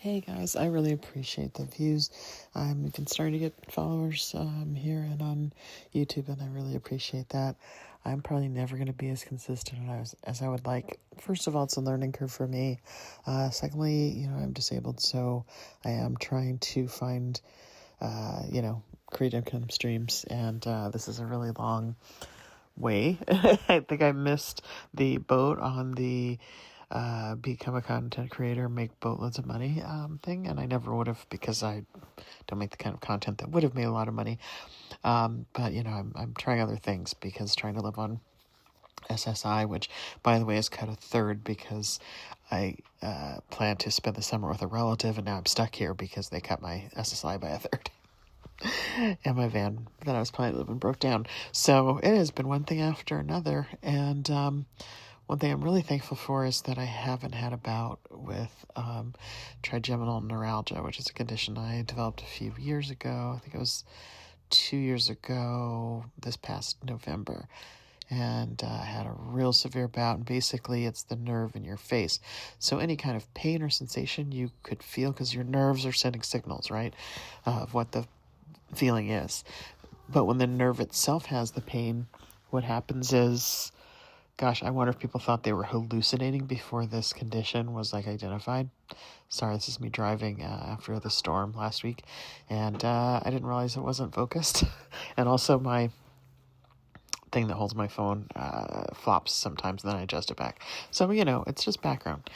Hey guys, I really appreciate the views. I'm even starting to get followers here and on YouTube, and I really appreciate that. I'm probably never going to be as consistent as I would like. First of all, it's a learning curve for me. Secondly, I'm disabled, so I am trying to find, create income streams, and this is a really long way. I think I missed the boat on the become a content creator, make boatloads of money thing, and I never would have because I don't make the kind of content that would have made a lot of money. But I'm trying other things because trying to live on SSI, which by the way is cut a third because I planned to spend the summer with a relative, and now I'm stuck here because they cut my SSI by a third. And my van that I was planning to live in broke down. So it has been one thing after another, and one thing I'm really thankful for is that I haven't had a bout with trigeminal neuralgia, which is a condition I developed a few years ago. I think it was 2 years ago this past November. And I had a real severe bout, and basically it's the nerve in your face. So any kind of pain or sensation you could feel, because your nerves are sending signals, right, of what the feeling is. But when the nerve itself has the pain, what happens is, gosh, I wonder if people thought they were hallucinating before this condition was identified. Sorry, this is me driving after the storm last week, and I didn't realize it wasn't focused. And also my thing that holds my phone flops sometimes, and then I adjust it back. So, it's just background.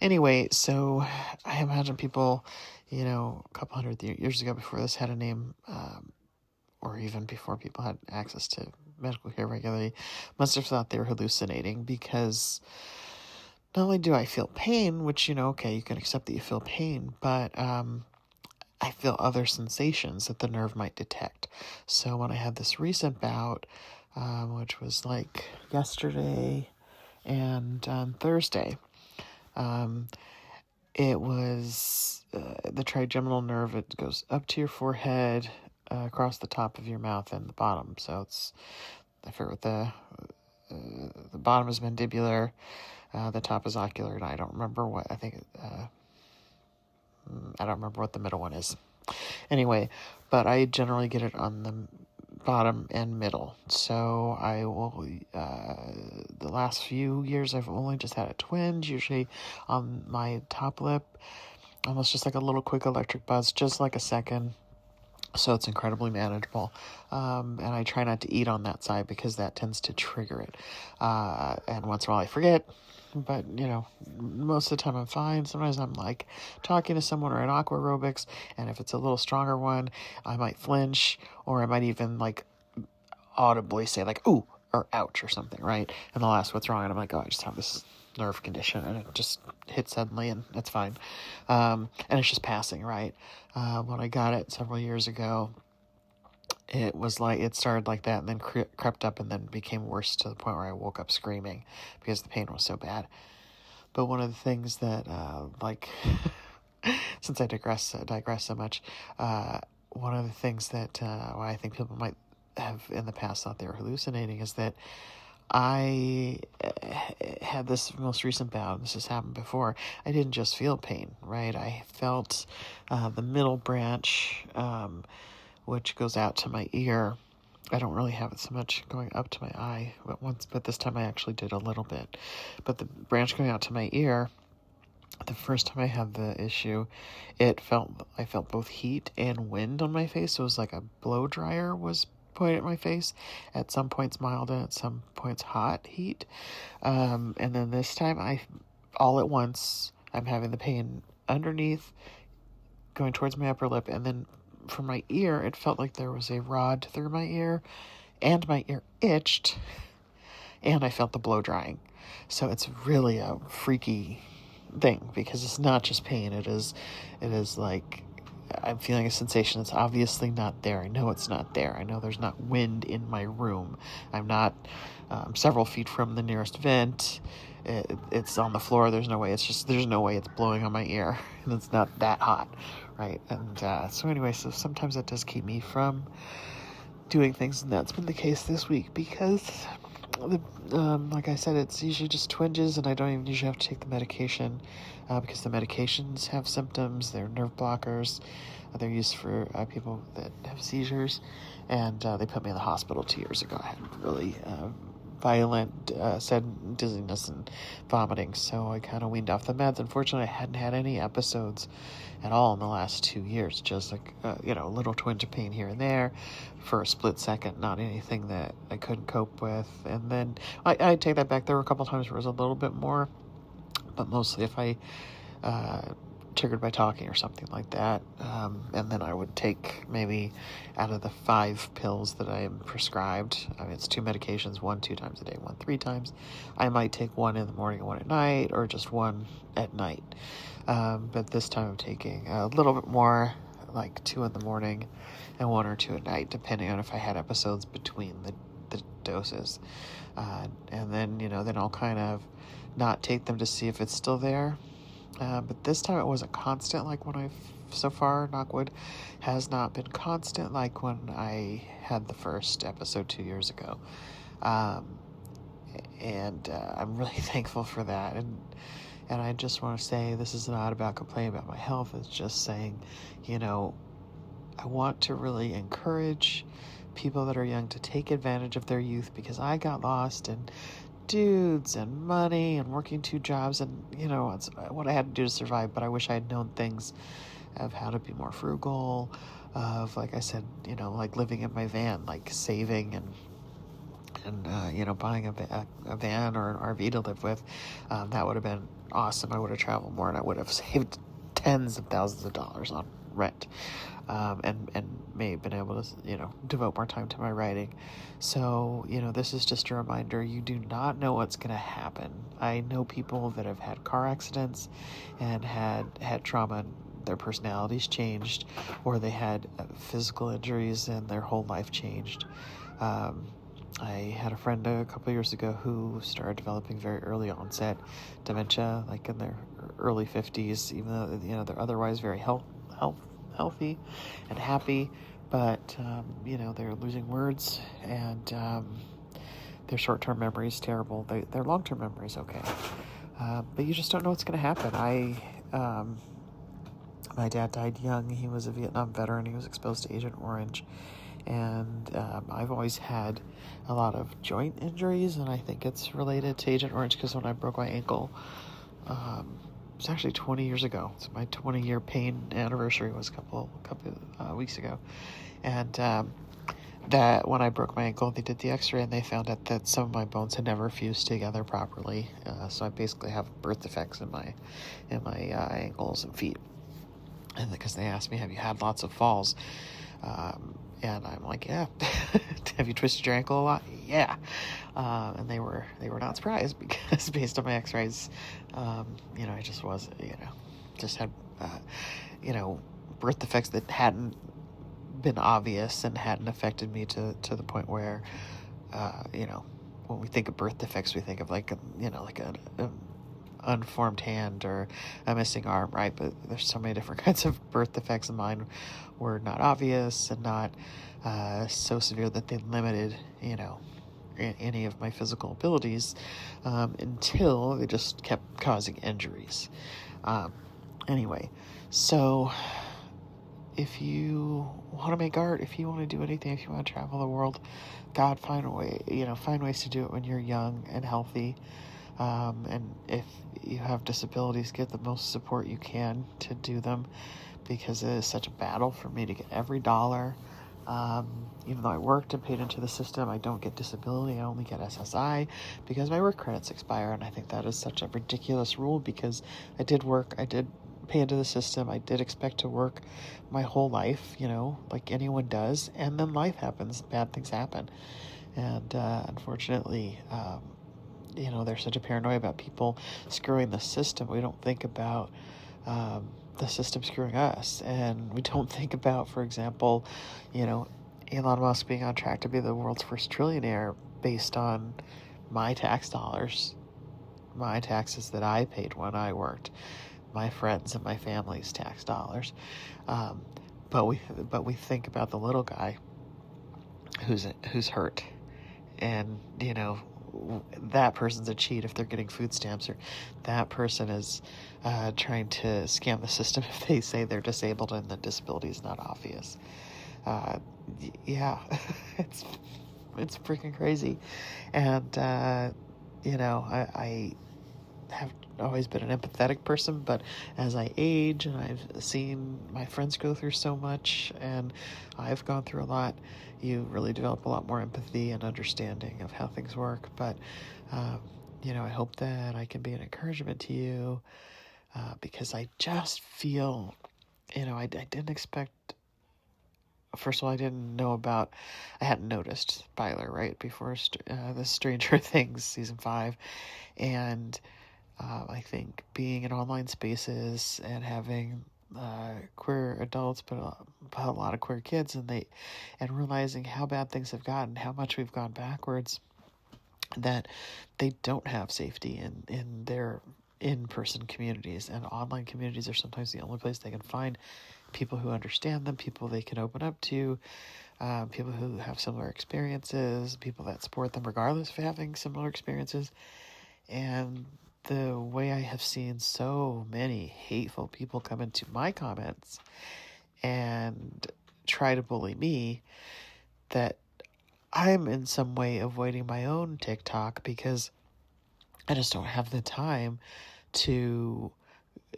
Anyway, so I imagine people, a couple hundred years ago before this had a name, or even before people had access to medical care regularly, must have thought they were hallucinating, because not only do I feel pain, which, okay, you can accept that you feel pain, but I feel other sensations that the nerve might detect. So when I had this recent bout, which was like yesterday and Thursday, it was the trigeminal nerve. It goes up to your forehead, across the top of your mouth and the bottom. So it's, I forget what the bottom is mandibular, the top is ocular, and I don't remember what, I don't remember what the middle one is. Anyway, but I generally get it on the bottom and middle. So I will, the last few years I've only just had a twinge, usually on my top lip, almost just like a little quick electric buzz, just like a second. So it's incredibly manageable. And I try not to eat on that side because that tends to trigger it. And once in a while I forget, but most of the time I'm fine. Sometimes I'm talking to someone or in aqua aerobics, and if it's a little stronger one, I might flinch, or I might even audibly say ooh, or ouch or something, right? And they'll ask what's wrong, and I'm like, oh, I just have this nerve condition, and it just hits suddenly, and it's fine. And it's just passing, right? When I got it several years ago, it was it started like that, and then crept up, and then became worse to the point where I woke up screaming because the pain was so bad. But one of the things that, since I digress so much, one of the things that why I think people might have in the past thought they were hallucinating is that I had this most recent bout. This has happened before. I didn't just feel pain, right? I felt the middle branch, which goes out to my ear. I don't really have it so much going up to my eye, but this time I actually did a little bit. But the branch going out to my ear, the first time I had the issue, I felt both heat and wind on my face. So it was like a blow dryer was pointed at my face, at some points mild and at some points hot heat. And then this time, all at once, I'm having the pain underneath, going towards my upper lip, and then from my ear, it felt like there was a rod through my ear, and my ear itched, and I felt the blow drying. So it's really a freaky thing, because it's not just pain. It is I'm feeling a sensation that's obviously not there. I know it's not there. I know there's not wind in my room. I'm not several feet from the nearest vent. It's on the floor. There's no way it's blowing on my ear, and it's not that hot, right? And so anyway, so sometimes that does keep me from doing things, and that's been the case this week, because like I said, it's usually just twinges, and I don't even usually have to take the medication because the medications have symptoms. They're nerve blockers. They're used for people that have seizures, and they put me in the hospital 2 years ago. I had really violent sudden dizziness and vomiting, so I kind of weaned off the meds. Unfortunately, I hadn't had any episodes at all in the last 2 years, just like a little twinge of pain here and there for a split second, not anything that I couldn't cope with. And then I take that back, there were a couple times where it was a little bit more, but mostly if I triggered by talking or something like that. And then I would take maybe out of the 5 pills that I am prescribed, I mean, it's 2 medications, 1 2 times a day, 1 3 times. I might take 1 in the morning and 1 at night, or just 1 at night. But this time I'm taking a little bit more, like 2 in the morning and 1 or 2 at night, depending on if I had episodes between the doses. And then, then I'll kind of not take them to see if it's still there. But this time it wasn't constant like when so far, knock wood, has not been constant like when I had the first episode 2 years ago. And I'm really thankful for that. And I just want to say, this is not about complaining about my health. It's just saying, I want to really encourage people that are young to take advantage of their youth, because I got lost in dudes and money and working 2 jobs, and it's what I had to do to survive. But I wish I had known things of how to be more frugal, of, like I said, like living in my van, like saving and buying a van or an RV to live with. That would have been awesome. I would have traveled more, and I would have saved tens of thousands of dollars on rent, and may have been able to devote more time to my writing. So this is just a reminder, you do not know what's going to happen. I know people that have had car accidents and had trauma, and their personalities changed, or they had physical injuries and their whole life changed. I had a friend a couple of years ago who started developing very early onset dementia, like in their early 50s, even though they're otherwise very healthy and happy, but they're losing words, and their short-term memory is terrible. Their long-term memory is okay, but you just don't know what's going to happen. My dad died young. He was a Vietnam veteran. He was exposed to Agent Orange. And I've always had a lot of joint injuries, and I think it's related to Agent Orange, because when I broke my ankle, it was actually 20 years ago. So my 20-year pain anniversary was a couple weeks ago. And that when I broke my ankle, they did the x-ray, and they found out that some of my bones had never fused together properly. So I basically have birth defects in my ankles and feet. And because they asked me, have you had lots of falls? And I'm like, yeah. Have you twisted your ankle a lot? Yeah. And they were not surprised, because based on my x-rays, I just was, just had, birth defects that hadn't been obvious and hadn't affected me to the point where, when we think of birth defects, we think of like an unformed hand or a missing arm, right? But there's so many different kinds of birth defects, and mine were not obvious and not so severe that they limited, any of my physical abilities, until they just kept causing injuries. Anyway, so if you want to make art, if you want to do anything, if you want to travel the world, God, find ways to do it when you're young and healthy. And if you have disabilities, get the most support you can to do them, because it is such a battle for me to get every dollar. Even though I worked and paid into the system, I don't get disability. I only get SSI because my work credits expire. And I think that is such a ridiculous rule, because I did work, I did pay into the system, I did expect to work my whole life, like anyone does. And then life happens, bad things happen. And unfortunately, there's such a paranoia about people screwing the system. We don't think about the system screwing us. And we don't think about, for example, Elon Musk being on track to be the world's first trillionaire based on my tax dollars, my taxes that I paid when I worked, my friends and my family's tax dollars. But we think about the little guy who's hurt, and that person's a cheat if they're getting food stamps, or that person is trying to scam the system if they say they're disabled and the disability is not obvious. Yeah, it's freaking crazy. And, I have always been an empathetic person, but as I age and I've seen my friends go through so much and I've gone through a lot, you really develop a lot more empathy and understanding of how things work. But, I hope that I can be an encouragement to you, because I just feel, I didn't expect. First of all, I hadn't noticed Byler, right, before the Stranger Things season 5. And I think being in online spaces and having queer adults, but a lot of queer kids, and realizing how bad things have gotten, how much we've gone backwards, that they don't have safety in their in-person communities, and online communities are sometimes the only place they can find people who understand them, people they can open up to, people who have similar experiences, people that support them regardless of having similar experiences. And the way I have seen so many hateful people come into my comments and try to bully me, that I'm in some way avoiding my own TikTok because I just don't have the time to,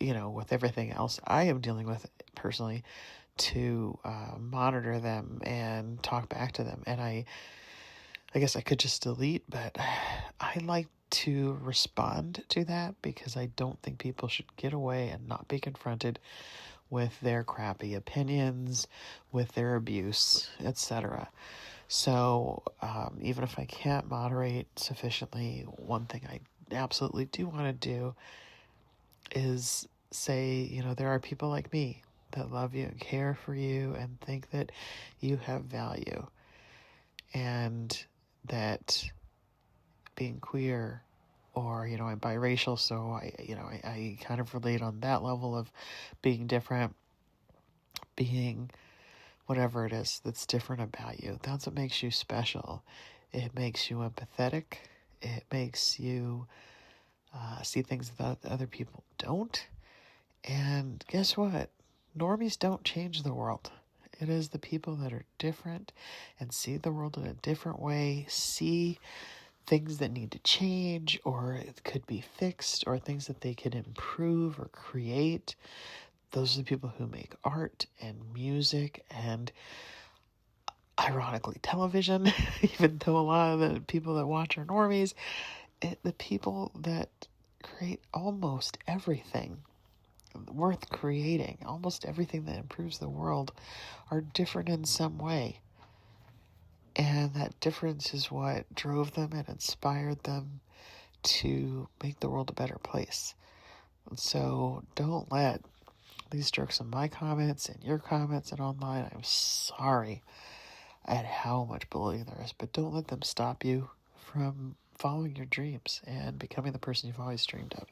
with everything else I am dealing with personally, to monitor them and talk back to them. And I guess I could just delete, but I like to respond to that because I don't think people should get away and not be confronted with their crappy opinions, with their abuse, etc. So even if I can't moderate sufficiently, one thing I absolutely do want to do is say, there are people like me that love you and care for you and think that you have value, and that being queer, or I'm biracial, so I kind of relate on that level of being different, being whatever it is that's different about you. That's what makes you special. It makes you empathetic. It makes you see things that other people don't. And guess what? Normies don't change the world. It is the people that are different and see the world in a different way, see things that need to change, or it could be fixed, or things that they could improve or create. Those are the people who make art and music and, ironically, television, even though a lot of the people that watch are normies. The people that create almost everything worth creating, almost everything that improves the world, are different in some way. And that difference is what drove them and inspired them to make the world a better place. And so don't let these jerks in my comments and your comments and online, I'm sorry at how much bullying there is, but don't let them stop you from following your dreams and becoming the person you've always dreamed of,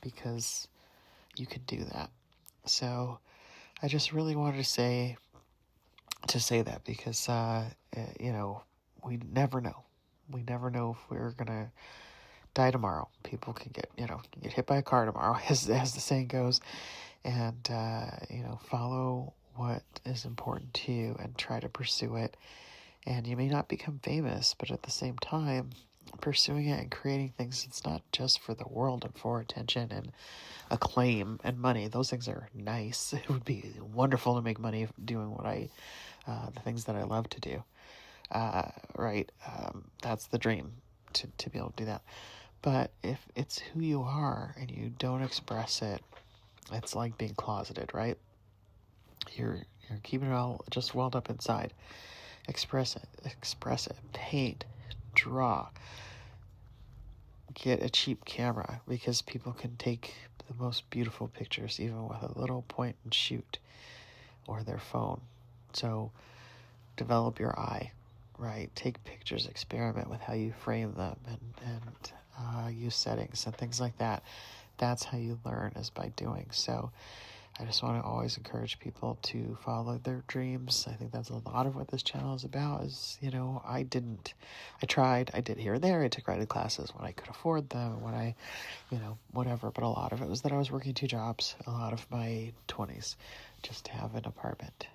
because you can do that. So I just really wanted to say that because, we never know. We never know if we're going to die tomorrow. People can get hit by a car tomorrow, as the saying goes. And, follow what is important to you and try to pursue it. And you may not become famous, but at the same time, pursuing it and creating things, it's not just for the world and for attention and acclaim and money. Those things are nice. It would be wonderful to make money doing the things that I love to do. Right? That's the dream, to be able to do that. But if it's who you are and you don't express it, it's like being closeted, right? You're keeping it all just welled up inside. Express it. Paint, draw. Get a cheap camera, because people can take the most beautiful pictures even with a little point and shoot, or their phone. So develop your eye, right? Take pictures, experiment with how you frame them, and use settings and things like that. That's how you learn, is by doing. So I just want to always encourage people to follow their dreams. I think that's a lot of what this channel is about is, I tried, I did here and there. I took writing classes when I could afford them, when I, whatever. But a lot of it was that I was working 2 jobs, a lot of my 20s, just to have an apartment.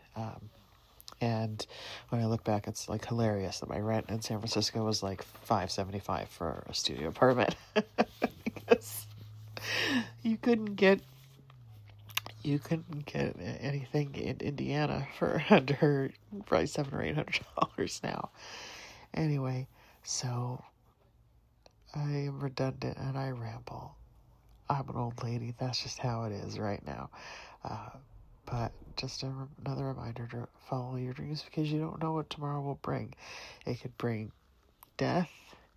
And when I look back, it's like hilarious that my rent in San Francisco was like $575 for a studio apartment. Because you couldn't get anything in Indiana for under probably $700 or $800 now. Anyway, so I am redundant and I ramble. I'm an old lady. That's just how it is right now. But just another reminder to follow your dreams, because you don't know what tomorrow will bring. It could bring death,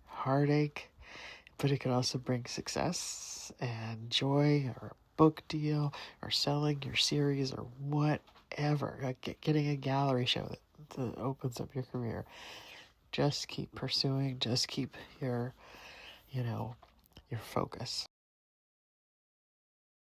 heartache, but it could also bring success and joy, or a book deal, or selling your series, or whatever. Like getting a gallery show that opens up your career. Just keep pursuing. Just keep your focus.